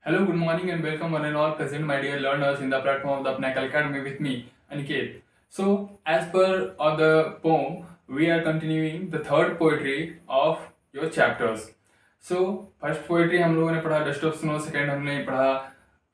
Hello, good morning, and welcome one and all present, my dear learners, in the platform of the Pinnacle Academy with me, Aniket. So, as per the poem, we are continuing the third poetry of your chapters. So, first poetry हम लोगों ने पढ़ा dust of snow, second हमने पढ़ा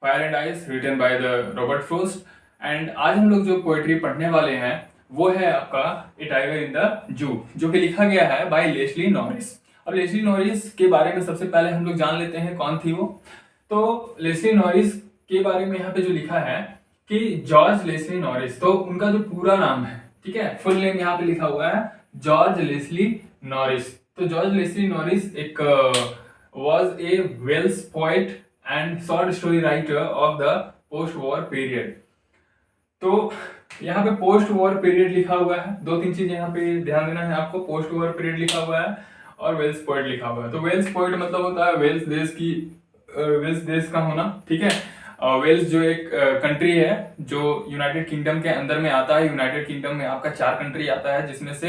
fire and ice written by the Robert Frost, and आज हम लोग जो पोएट्री पढ़ने वाले हैं वो है आपका ए टाइगर इन द जू, जो कि लिखा गया है बाय लेस्ली नॉरिस। अब लेस्ली नॉरिस के बारे में सबसे पहले हम लोग जान लेते हैं कौन थी वो। तो लेस्ली नॉरिस के बारे में यहाँ पे जो लिखा है कि जॉर्ज लेस्ली नॉरिस, तो उनका जो पूरा नाम है, ठीक है, फुल नेम यहाँ पे लिखा हुआ है जॉर्ज लेस्ली नॉरिस। तो जॉर्ज लेस्ली नॉरिस एक was a Welsh poet and short story writer of the post war period. तो यहाँ पे पोस्ट वॉर पीरियड लिखा हुआ है, दो तीन चीज यहाँ पे ध्यान देना है आपको। पोस्ट वॉर पीरियड लिखा हुआ है और वेल्स पोएट लिखा हुआ है। तो वेल्स पोएट मतलब होता है वेल्स देश की, वेल्स देश का होना, ठीक है। वेल्स जो एक कंट्री है जो यूनाइटेड किंगडम के अंदर में आता है। यूनाइटेड किंगडम में आपका 4 कंट्री आता है, जिसमें से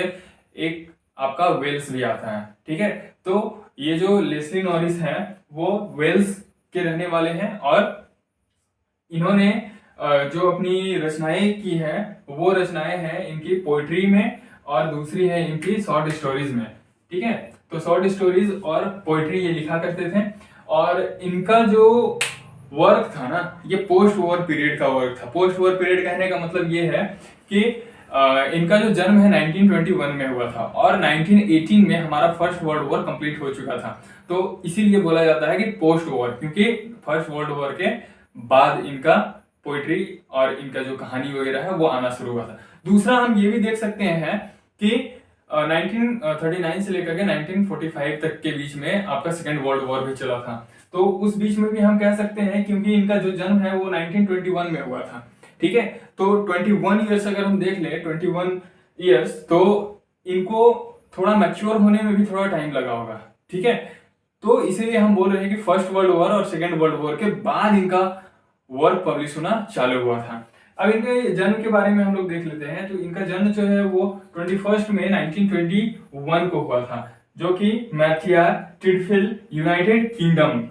एक आपका वेल्स भी आता है, ठीक है। तो ये जो लेस्ली नॉरिस है वो वेल्स के रहने वाले हैं, और इन्होंने जो अपनी रचनाएं की है वो रचनाएं हैं इनकी पोइट्री में, और दूसरी है इनकी शॉर्ट स्टोरीज में, ठीक है। तो शॉर्ट स्टोरीज और पोइट्री ये लिखा करते थे, और इनका जो वर्क था ना ये पोस्ट वॉर पीरियड का वर्क था। पोस्ट वॉर पीरियड कहने का मतलब ये है कि इनका जो जन्म है 1921 में हुआ था, और 1918 में हमारा फर्स्ट वर्ल्ड वॉर कंप्लीट हो चुका था। तो इसीलिए बोला जाता है कि पोस्ट वॉर, क्योंकि फर्स्ट वर्ल्ड वॉर के बाद इनका पोइट्री और इनका जो कहानी वगैरह है वो आना शुरू हुआ था। दूसरा हम ये भी देख सकते हैं कि 1939 से लेकर के 1945 तक के बीच में आपका सेकेंड वर्ल्ड वॉर भी चला था। तो उस बीच में भी हम कह सकते हैं, क्योंकि इनका जो जन्म है वो 1921 में हुआ था, ठीक है। तो 21 ईयर्स अगर हम देख ले, 21 ईयर्स, तो इनको थोड़ा मैच्योर होने में भी थोड़ा टाइम लगा होगा, ठीक है। तो इसीलिए हम बोल रहे हैं कि फर्स्ट वर्ल्ड वॉर और सेकेंड वर्ल्ड वॉर के बाद इनका वर्क पब्लिश होना चालू हुआ था। अब इनके जन्म के बारे में हम लोग देख लेते हैं। तो इनका जन्म जो है वो 21 मई 1921 को हुआ था, जो कि मैथिया टिडफिल यूनाइटेड किंगडम,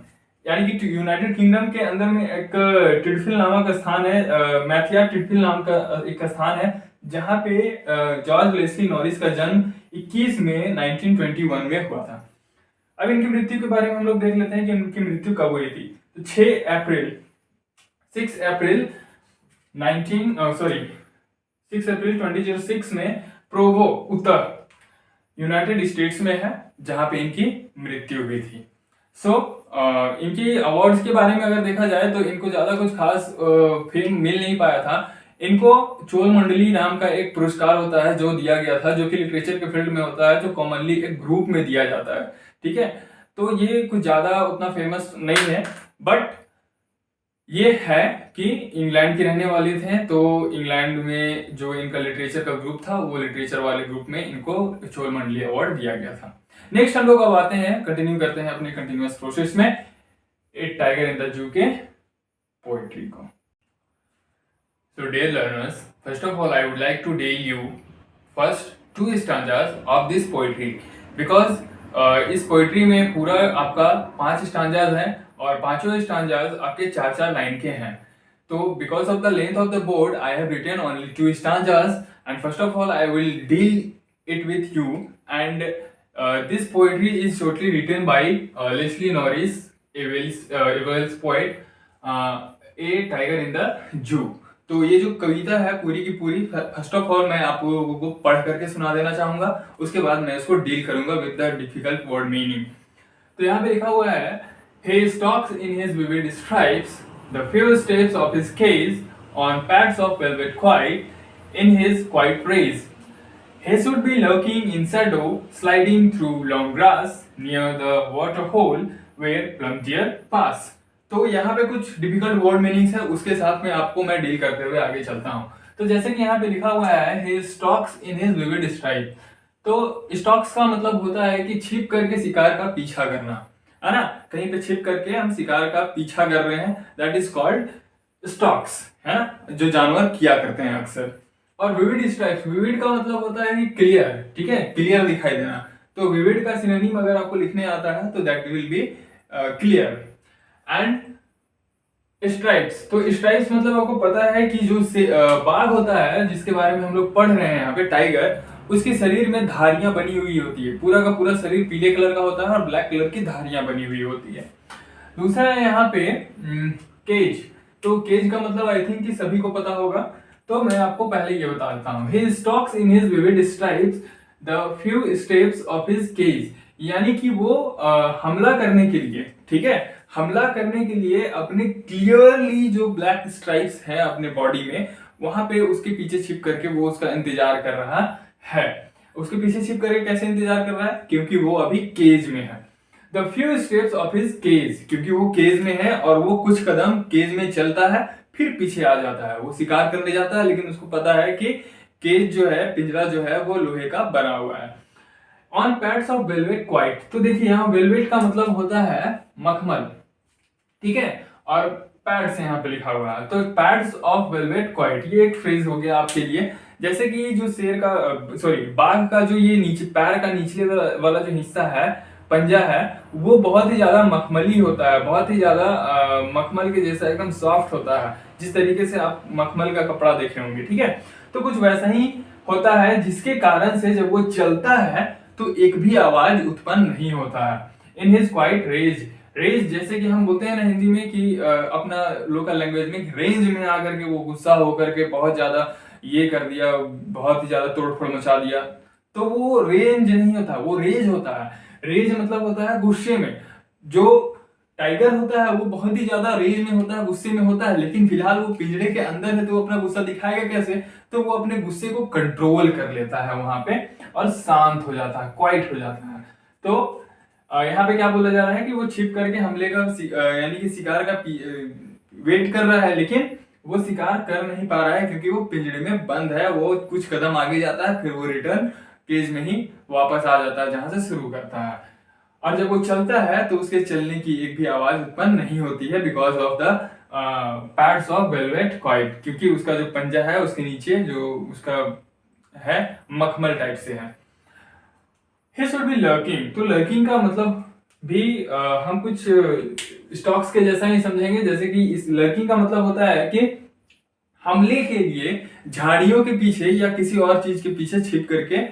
यानी कि यूनाइटेड किंगडम के अंदर में एक टिडफिल नामक स्थान है, मैथिया टिडफिल नाम का एक स्थान है, जहां पे जॉर्ज लेस्ली नॉरिस का जन्म 21 मई 1921 में हुआ था। अब इनकी मृत्यु के बारे में हम लोग देख लेते हैं कि इनकी मृत्यु कब हुई थी। तो 6 अप्रैल 2006 में प्रोवो, उत्तर यूनाइटेड स्टेट्स में है, जहां पे इनकी मृत्यु हुई थी। इनकी अवार्ड्स के बारे में अगर देखा जाए तो इनको ज्यादा कुछ खास फेम मिल नहीं पाया था। इनको चोल मंडली नाम का एक पुरस्कार होता है जो दिया गया था, जो कि लिटरेचर के फील्ड में होता है, जो कॉमनली एक ग्रुप में दिया जाता है, ठीक है। तो ये कुछ ज्यादा उतना फेमस नहीं है, बट ये है कि इंग्लैंड के रहने वाले थे। तो इंग्लैंड में जो इनका लिटरेचर का ग्रुप था, वो लिटरेचर वाले ग्रुप में इनको चोल मंडली अवार्ड दिया गया था। नेक्स्ट हम लोग अब आते हैं, कंटिन्यू करते हैं अपने कंटिन्यूअस प्रोसेस में ए टाइगर इन द जू के पोएट्री को। So dear learners, first of all I would like to tell you first 2 stanzas of this poetry, because इस पोएट्री में पूरा आपका 5 स्टांजाज हैं, और पांचों स्टांजाज आपके 4-4 लाइन के हैं। तो because of the length of the board I have written only 2 stanzas, and first of all I will deal it with you, and this poetry is shortly written by Leslie Norris, a Welsh poet, a tiger in the zoo. तो ये जो कविता है पूरी की पूरी, first of all मैं आप लोगों को पढ़ करके सुना देना चाहूंगा, उसके बाद मैं इसको डील करूंगा with the difficult word meaning. तो यहाँ पे लिखा हुआ है, he stalks in his vivid stripes the few steps of his case on pads of velvet quiet in his quiet race. He should be lurking in shadow, sliding through long grass near the water hole where plum deer pass. तो यहाँ पे कुछ difficult word meanings है, उसके साथ में आपको मैं डील करते हुए आगे चलता हूँ। तो जैसे कि यहाँ पे लिखा हुआ है, he stalks in his vivid stripe। तो स्टॉक्स का मतलब होता है कि छिप करके शिकार का पीछा करना, है ना। कहीं पे छिप करके हम शिकार का पीछा कर रहे हैं, दैट इज कॉल्ड स्टॉक्स, है ना, जो जानवर किया करते हैं अक्सर। और विविड स्ट्राइप्स, विविड का मतलब होता है कि क्लियर, ठीक है, क्लियर दिखाई देना। तो विविड का सिनोनिम अगर आपको लिखने आता है तो that will be clear. And stripes, तो स्ट्राइप्स मतलब आपको पता है कि जो बाघ होता है जिसके बारे में हम लोग पढ़ रहे हैं यहाँ पे, टाइगर, उसके शरीर में धारियां बनी हुई होती है, पूरा का पूरा शरीर पीले कलर का होता है और ब्लैक कलर की धारियां बनी हुई होती है। दूसरा है यहाँ पे केज, तो केज का मतलब आई थिंक कि सभी को पता होगा, तो मैं आपको पहले ये बता देता हूँ। He stalks in his vivid stripes the few steps of his cage, यानी कि वो हमला करने के लिए, ठीक है, हमला करने के लिए अपने क्लियरली जो ब्लैक स्ट्राइप्स है अपने बॉडी में, वहां पे उसके पीछे छिप करके वो उसका इंतजार कर रहा है। उसके पीछे छिप करके कैसे इंतजार कर रहा है? क्योंकि वो अभी केज में है। The few steps of his cage, क्योंकि वो केज में है और वो कुछ कदम केज में चलता है फिर पीछे आ जाता है। वो शिकार करने जाता है लेकिन उसको पता है कि केज जो है, पिंजरा जो है, वो लोहे का बना हुआ है। On pads of velvet quite, तो देखिए यहाँ वेलवेट का मतलब होता है मखमल, ठीक है, और पैड्स यहाँ पे लिखा हुआ है, तो पैड्स ऑफ वेलवेट क्वाइट, ये एक फ्रेज हो गया आपके लिए। जैसे कि जो शेर का, सॉरी, बाघ का जो ये नीचे पैर का निचले वाला जो हिस्सा है, पंजा है, वो बहुत ही ज्यादा मखमली होता है, बहुत ही ज्यादा मखमल के जैसा एकदम सॉफ्ट होता है, जिस तरीके से आप मखमल का कपड़ा देखे होंगे, ठीक है। तो कुछ वैसा ही होता है, जिसके कारण से जब वो चलता है तो एक भी आवाज उत्पन्न नहीं होता है। In his quite rage, rage जैसे कि हम बोलते हैं ना हिंदी में कि अपना लोकल लैंग्वेज में, रेंज में आकर के वो गुस्सा होकर के बहुत ज्यादा ये कर दिया, बहुत ही ज्यादा तोड़फोड़ मचा दिया, तो वो रेंज नहीं होता, वो रेज होता है। रेज मतलब होता है गुस्से में। जो टाइगर होता है वो बहुत ही ज्यादा रेज में होता है, गुस्से में होता है, लेकिन फिलहाल वो पिंजरे के अंदर है तो वो अपना गुस्सा दिखाएगा कैसे? तो वो अपने गुस्से को कंट्रोल कर लेता है वहां पे और शांत हो जाता है, क्वाइट हो जाता है। तो यहाँ पे क्या बोला जा रहा है कि वो छिप करके हमले का यानी कि शिकार का वेट कर रहा है, लेकिन वो शिकार कर नहीं पा रहा है क्योंकि वो पिंजरे में बंद है। वो कुछ कदम आगे जाता है फिर वो रिटर्न केज में ही वापस आ जाता है जहां से शुरू करता है। और जब वो चलता है तो उसके चलने की एक भी आवाज उत्पन्न नहीं होती है, because of the pads of velvet quite, क्योंकि उसका जो पंजा है उसके नीचे जो उसका है मखमल टाइप से है। He should be lurking, तो लर्किंग का मतलब भी हम कुछ स्टॉक्स के जैसा ही समझेंगे। जैसे कि इस लर्किंग का मतलब होता है कि हमले के लिए झाड़ियों के पीछे या किसी और चीज के पीछे छिप करके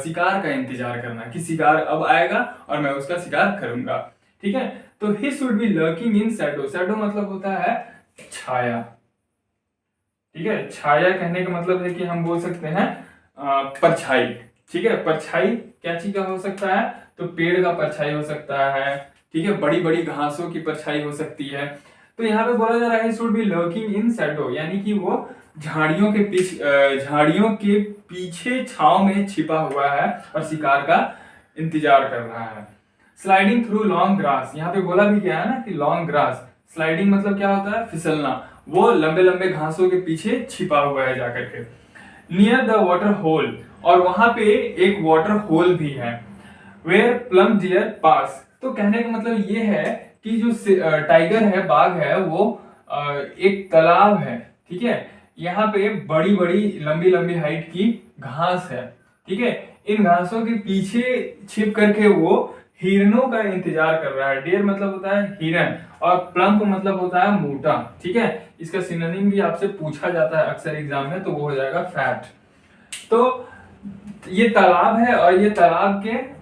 शिकार का इंतजार करना कि शिकार अब आएगा और मैं उसका शिकार करूंगा, ठीक है। तो he should be lurking in Shadow, shadow मतलब होता है छाया, ठीक है। छाया कहने का मतलब है कि हम बोल सकते हैं परछाई, ठीक है। परछाई क्या चीज का हो सकता है? तो पेड़ का परछाई हो सकता है, ठीक है, बड़ी बड़ी घासों की परछाई हो सकती है। तो यहाँ पे बोला जा रहा है should be lurking in Shadow, यानी कि वो झाड़ियों के पीछे छाव में छिपा हुआ है और शिकार का इंतजार कर रहा है। स्लाइडिंग थ्रू लॉन्ग ग्रास, यहाँ पे बोला भी गया है ना कि लॉन्ग ग्रास, स्लाइडिंग मतलब क्या होता है? फिसलना। वो लंबे लंबे घासों के पीछे छिपा हुआ है जाकर के। नियर द वाटर होल, और वहां पे एक वाटर होल भी है। वेयर प्लम डियर पास, तो कहने का मतलब ये है कि जो टाइगर है, बाघ है, वो एक तालाब है, ठीक है। यहाँ पे बड़ी बड़ी लंबी लंबी हाइट की घास है, ठीक है। इन घासों के पीछे छिप करके वो हिरणों का इंतजार कर रहा है। डियर मतलब होता है हिरन और प्लम्प मतलब होता है मोटा, ठीक है। इसका सिनोनिम भी आपसे पूछा जाता है अक्सर एग्जाम में, तो वो हो जाएगा फैट। तो ये तालाब है और ये तालाब के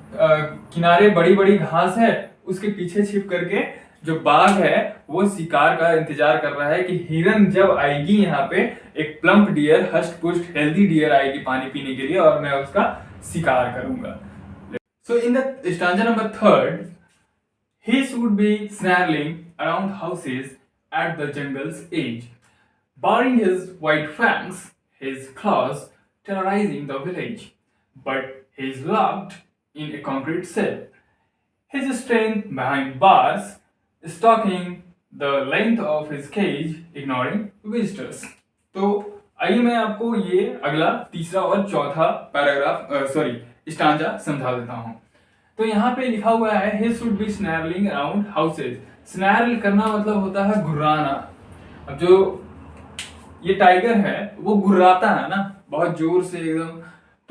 किनारे बड़ी बड़ी घास है, उसके पीछे छिप करके जो बाघ है वो शिकार का इंतजार कर रहा है कि हिरन जब आएगी यहाँ पे, एक प्लम्प डियर, हष्ट पुष्ट हेल्दी डियर आएगी पानी पीने के लिए और मैं उसका शिकार करूंगा। So in the stanza number 3rd, he should be snarling around houses at the jungle's edge, baring his white fangs, his claws terrorizing the village. But he is locked in a concrete cell, his strength behind bars, stalking the length of his cage, ignoring visitors. तो आइए मैं आपको ये अगला तीसरा और चौथा paragraph stanza समझा देता हूं। तो यहाँ पे लिखा हुआ है he should be snarling around houses। स्नैरल करना मतलब होता है घुर्राना। अब जो ये टाइगर है वो घुर्राता है ना बहुत जोर से एकदम,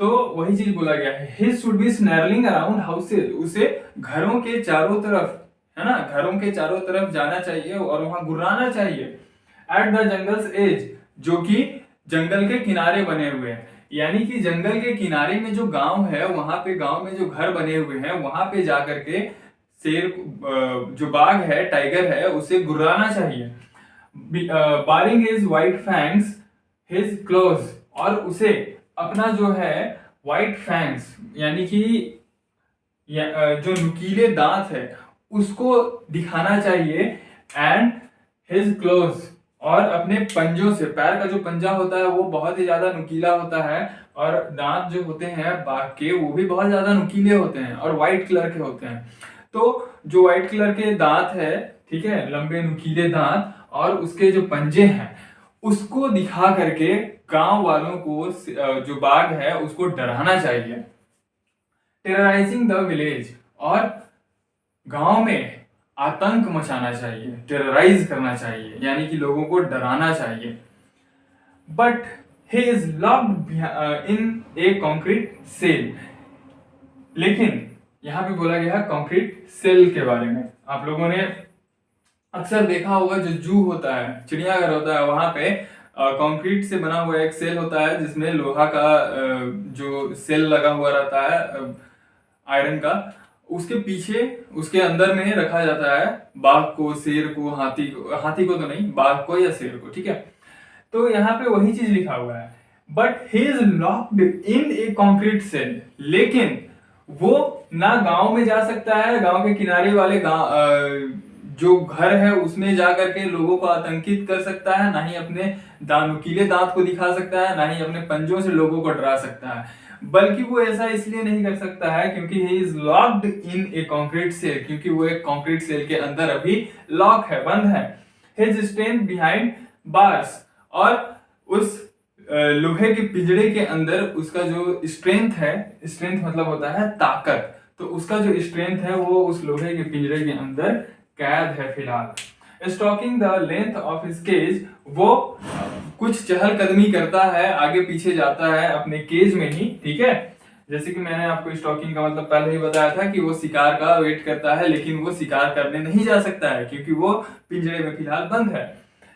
तो वही चीज बोला गया है he should be snarling around houses। उसे घरों के चारों तरफ है ना, घरों के चारों तरफ जाना चाहिए और वहां गुर्राना चाहिए। एट द जंगल्स एज, जो कि जंगल के किनारे बने हुए हैं, यानी कि जंगल के किनारे में जो गांव है, वहां पे गांव में जो घर बने हुए हैं वहां पे जाकर के शेर, जो बाघ है, टाइगर है, उसे गुर्राना चाहिए। Baring his white fangs his claws, और उसे अपना जो है वाइट फैंग्स यानी कि जो नुकीले दांत है उसको दिखाना चाहिए। एंड हिज क्लोज, और अपने पंजों से, पैर का जो पंजा होता है वो बहुत ही ज्यादा नुकीला होता है, और दांत जो होते हैं बाघ के वो भी बहुत ज्यादा नुकीले होते हैं और व्हाइट कलर के होते हैं। तो जो व्हाइट कलर के दांत है, ठीक है, लंबे नुकीले दांत, और उसके जो पंजे हैं उसको दिखा करके गांव वालों को, जो बाघ है उसको डराना चाहिए। टेरराइजिंग द विलेज, और गांव में आतंक मचाना चाहिए, टेरराइज करना चाहिए, यानी कि लोगों को डराना चाहिए। But he is locked in a concrete cell, लेकिन यहां पे बोला गया है कॉन्क्रीट सेल के बारे में। आप लोगों ने अक्सर देखा होगा, जो जू होता है, चिड़ियाघर होता है, वहां पे कंक्रीट से बना हुआ एक सेल होता है जिसमें लोहा का जो सेल लगा हुआ रहता है आयरन का, उसके पीछे उसके अंदर में रखा जाता है बाघ को, शेर को, हाथी को तो नहीं, बाघ को या शेर को, ठीक है। तो यहाँ पे वही चीज लिखा हुआ है, but he is locked in a concrete cell, लेकिन वो ना गांव में जा सकता है, गांव के किनारे वाले गांव जो घर है उसमें जाकर के लोगों को आतंकित कर सकता है, ना ही अपने नुकीले दांत को दिखा सकता है, ना ही अपने पंजों से लोगों को डरा सकता है। बल्कि वो ऐसा इसलिए नहीं कर सकता है क्योंकि he is locked in a concrete cell, क्योंकि वो एक कॉन्क्रीट सेल के अंदर अभी लॉक है, बंद है। हिज स्ट्रेंथ बिहाइंड बार्स, और उस लोहे के पिंजरे के अंदर उसका जो स्ट्रेंथ है, स्ट्रेंथ मतलब होता है ताकत, तो उसका जो स्ट्रेंथ है वो उस लोहे के पिंजरे के अंदर कैद है फिलहाल। Stalking the length of his cage, वो कुछ चहलकदमी करता है, आगे पीछे जाता है अपने केज में ही, ठीक है। जैसे कि मैंने आपको स्टॉकिंग का मतलब पहले ही बताया था कि वो शिकार का वेट करता है, लेकिन वो शिकार करने नहीं जा सकता है क्योंकि वो पिंजरे में फिलहाल बंद है।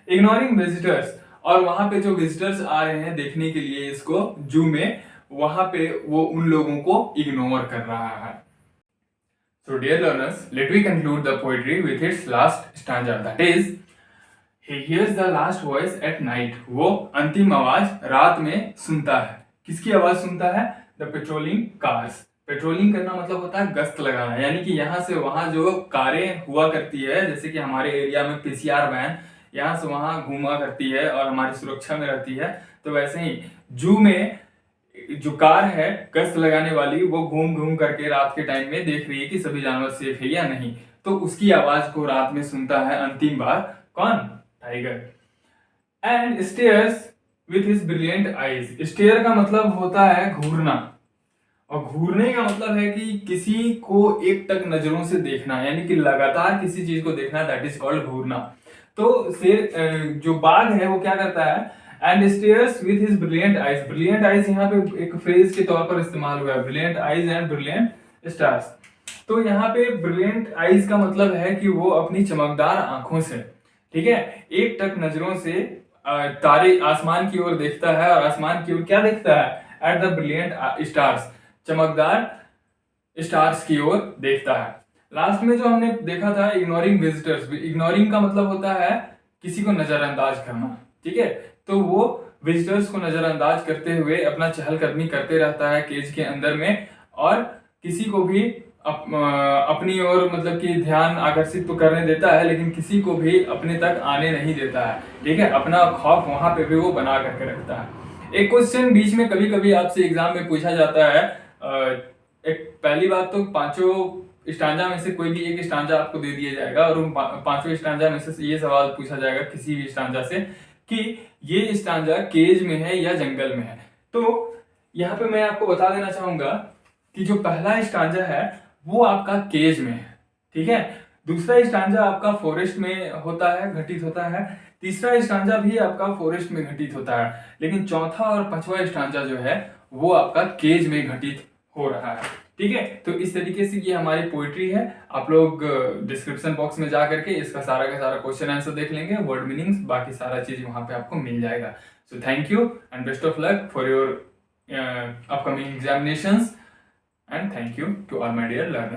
इग्नोरिंग विजिटर्स, और वहां पे जो विजिटर्स आ रहे हैं देखने के लिए इसको जू में, वहां पे वो उन लोगों को इग्नोर कर रहा है। So dear learners, let me conclude the poetry with its last stanza, that is, he hears the last voice at night, वो अंतिम आवाज रात में सुनता है। किसकी आवाज सुनता है? The patrolling cars. पेट्रोलिंग करना मतलब होता है गश्त लगाना, यानी कि यहाँ से वहां जो कारें हुआ करती है, जैसे कि हमारे एरिया में पीसीआर वैन यहाँ से वहां घूमा करती है और हमारी सुरक्षा में रहती है, तो वैसे ही जू में जो कार है गश्त लगाने वाली, वो घूम घूम करके रात के टाइम में देख रही है कि सभी जानवर सेफ है या नहीं, तो उसकी आवाज को रात में सुनता है अंतिम बार कौन? Tiger. And stares with his brilliant eyes. Stare का मतलब होता है घूरना, और घूरने का मतलब है कि किसी को एक टक नजरों से देखना, यानी कि लगातार किसी चीज को देखना, दैट इज कॉल्ड घूरना। तो शेर जो बाघ है वो क्या करता है? And stares with his brilliant eyes. Brilliant eyes यहाँ पे एक फ्रेज के तौर पर इस्तेमाल हुआ है, brilliant eyes and brilliant stars. तो यहाँ पे ब्रिलियंट आइज का मतलब है कि वो अपनी चमकदार आंखों से, ठीक है, एक टक नजरों से तारे आसमान की ओर देखता है, और आसमान की ओर क्या देखता है? एट द ब्रिलियंट स्टार्स, चमकदार स्टार्स की ओर देखता है। लास्ट में जो हमने देखा था इग्नोरिंग विजिटर्स, इग्नोरिंग का मतलब होता है किसी को नजरअंदाज करना, ठीक है। तो वो विजिटर्स को नजरअंदाज करते हुए अपना चहलकदमी करते रहता है केज के अंदर में, और किसी को भी अपनी ओर मतलब कि ध्यान आकर्षित तो करने देता है, लेकिन किसी को भी अपने तक आने नहीं देता है, ठीक है। अपना खौफ वहां पे भी वो बना करके रखता है। एक क्वेश्चन बीच में कभी कभी आपसे एग्जाम में पूछा जाता है, एक पहली बात तो पांचों स्टांजा में से कोई भी एक स्टांजा आपको दे दिया जाएगा, और उन पांचों स्टांजा में से ये सवाल पूछा जाएगा किसी भी स्टांजा से कि ये स्टांजा केज में है या जंगल में है। तो यहाँ पे मैं आपको बता देना चाहूंगा कि जो पहला स्टांजा है वो आपका केज में है, ठीक है। दूसरा स्टांजा आपका फॉरेस्ट में होता है, घटित होता है। तीसरा स्टांजा भी आपका फॉरेस्ट में घटित होता है, लेकिन चौथा और पांचवा स्टांजा जो है वो आपका केज में घटित हो रहा है। ठीक है, तो इस तरीके से ये हमारी पोइट्री है। आप लोग डिस्क्रिप्शन बॉक्स में जा करके इसका सारा का सारा क्वेश्चन आंसर देख लेंगे, वर्ड मीनिंग्स, बाकी सारा चीज वहां पे आपको मिल जाएगा। So thank you and best of luck for your upcoming examinations, and thank you to all my dear learners.